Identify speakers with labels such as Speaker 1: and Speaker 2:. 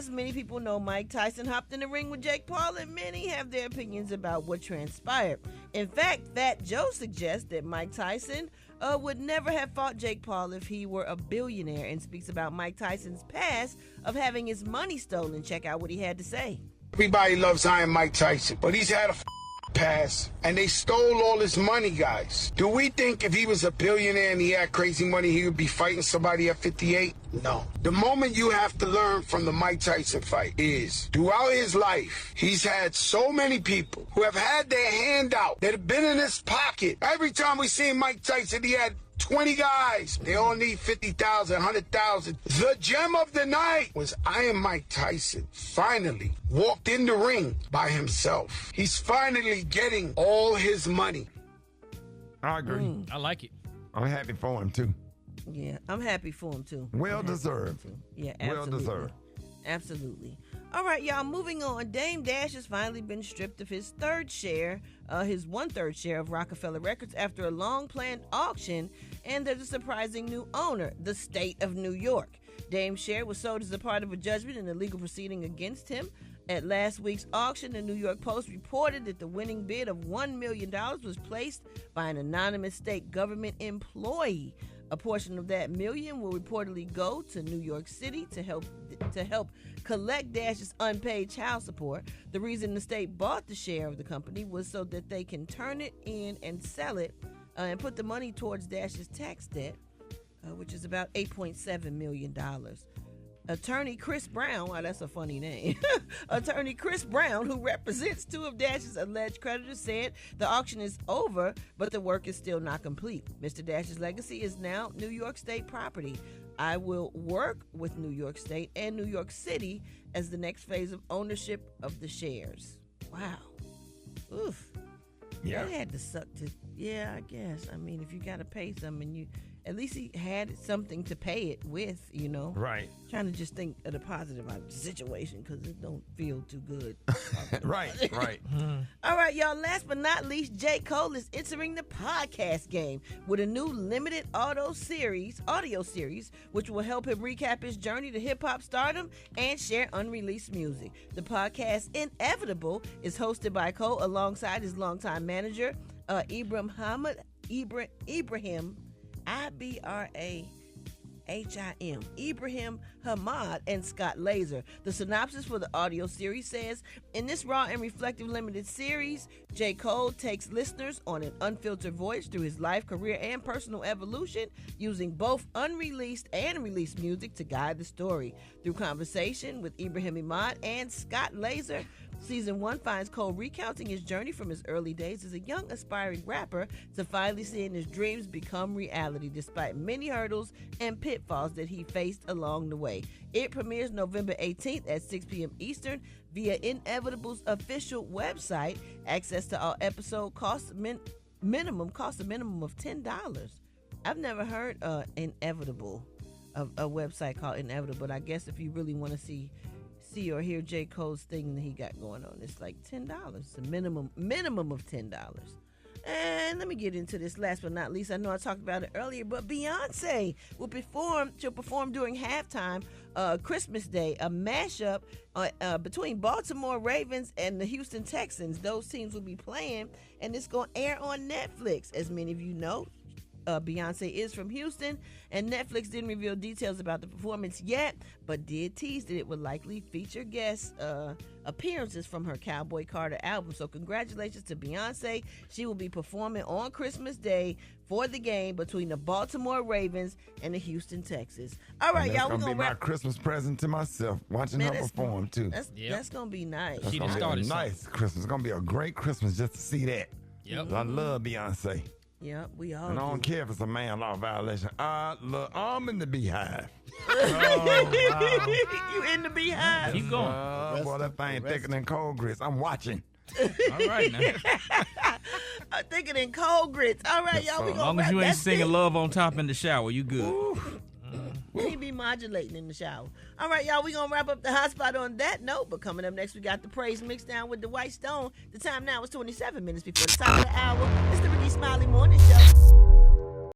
Speaker 1: as many people know, Mike Tyson hopped in the ring with Jake Paul, and many have their opinions about what transpired. In fact, Fat Joe suggests that Mike Tyson would never have fought Jake Paul if he were a billionaire, and speaks about Mike Tyson's past of having his money stolen. Check out what he had to say.
Speaker 2: Everybody loves Iron Mike Tyson, but he's had a past, and they stole all his money, guys. Do we think if he was a billionaire and he had crazy money, he would be fighting somebody at 58? No. The moment you have to learn from the Mike Tyson fight is, throughout his life, he's had so many people who have had their hand out, that have been in his pocket. Every time we see Mike Tyson, he had 20 guys. They all need 50,000, 100,000. The gem of the night was Iron Mike Tyson finally walked in the ring by himself. He's finally getting all his money.
Speaker 3: I agree.
Speaker 4: I like it.
Speaker 3: I'm happy for him, too.
Speaker 1: Yeah, I'm happy for him, too.
Speaker 3: Well deserved.
Speaker 1: Yeah, absolutely.
Speaker 3: Well deserved.
Speaker 1: Absolutely. All right, y'all, moving on. Dame Dash has finally been stripped of his his 1/3 share of Rockefeller Records after a long-planned auction, and there's a surprising new owner, the state of New York. Dame's share was sold as a part of a judgment in a legal proceeding against him. At last week's auction, the New York Post reported that the winning bid of $1 million was placed by an anonymous state government employee. A portion of that million will reportedly go to New York City to help collect Dash's unpaid child support. The reason the state bought the share of the company was so that they can turn it in and sell it and put the money towards Dash's tax debt, which is about $8.7 million. Attorney Chris Brown, wow, that's a funny name. Attorney Chris Brown, who represents two of Dash's alleged creditors, said the auction is over, but the work is still not complete. Mr. Dash's legacy is now New York State property. I will work with New York State and New York City as the next phase of ownership of the shares. Wow. Oof.
Speaker 3: Yeah.
Speaker 1: That had to suck to, yeah, I guess. I mean, if you got to pay something, at least he had something to pay it with,
Speaker 3: Right.
Speaker 1: Trying to just think of the positive about the situation because it don't feel too good.
Speaker 3: Right.
Speaker 1: All right, y'all. Last but not least, J. Cole is entering the podcast game with a new limited audio series, which will help him recap his journey to hip-hop stardom and share unreleased music. The podcast, Inevitable, is hosted by Cole alongside his longtime manager, Ibrahim Ibrahim Hamad and Scott Laser. The synopsis for the audio series says, in this raw and reflective limited series, J. Cole takes listeners on an unfiltered voyage through his life, career, and personal evolution, using both unreleased and released music to guide the story. Through conversation with Ibrahim Hamad and Scott Laser, Season 1 finds Cole recounting his journey from his early days as a young aspiring rapper to finally seeing his dreams become reality despite many hurdles and pitfalls that he faced along the way. It premieres November 18th at 6 p.m. Eastern via Inevitable's official website. Access to all episodes costs a minimum of $10. I've never heard Inevitable, a website called Inevitable, but I guess if you really want to see or hear J. Cole's thing that he got going on, it's like $10. It's a minimum of $10. And let me get into this last but not least. I know I talked about it earlier, but Beyonce she'll perform during halftime Christmas Day, a mashup between Baltimore Ravens and the Houston Texans. Those teams will be playing, and it's going to air on Netflix. As many of you know, Beyonce is from Houston, and Netflix didn't reveal details about the performance yet, but did tease that it would likely feature guest appearances from her Cowboy Carter album. So congratulations to Beyonce. She will be performing on Christmas Day for the game between the Baltimore Ravens and the Houston Texans. All right, y'all, we're
Speaker 3: going to be
Speaker 1: wrap.
Speaker 3: my Christmas present to myself, watching her perform, too.
Speaker 1: That's going to be nice.
Speaker 4: She done started
Speaker 3: nice Christmas. It's going to be a great Christmas just to see that.
Speaker 4: Yep.
Speaker 3: I love Beyonce.
Speaker 1: Yeah, we all
Speaker 3: And I don't care if it's a man law violation. I'm in the beehive.
Speaker 1: You in the beehive?
Speaker 4: Keep going.
Speaker 3: Boy, that thing thicker than cold grits. I'm watching.
Speaker 4: All right, now.
Speaker 1: Thicker than cold grits. All right, y'all. We
Speaker 4: As long as you ain't singing Love on Top in the shower, you good.
Speaker 1: He be modulating in the shower. All right, y'all, we going to wrap up the hot spot on that note. But coming up next, we got the praise mix down with the White Stone. The time now is 27 minutes before the top of the hour. It's the Rickey Smiley Morning Show.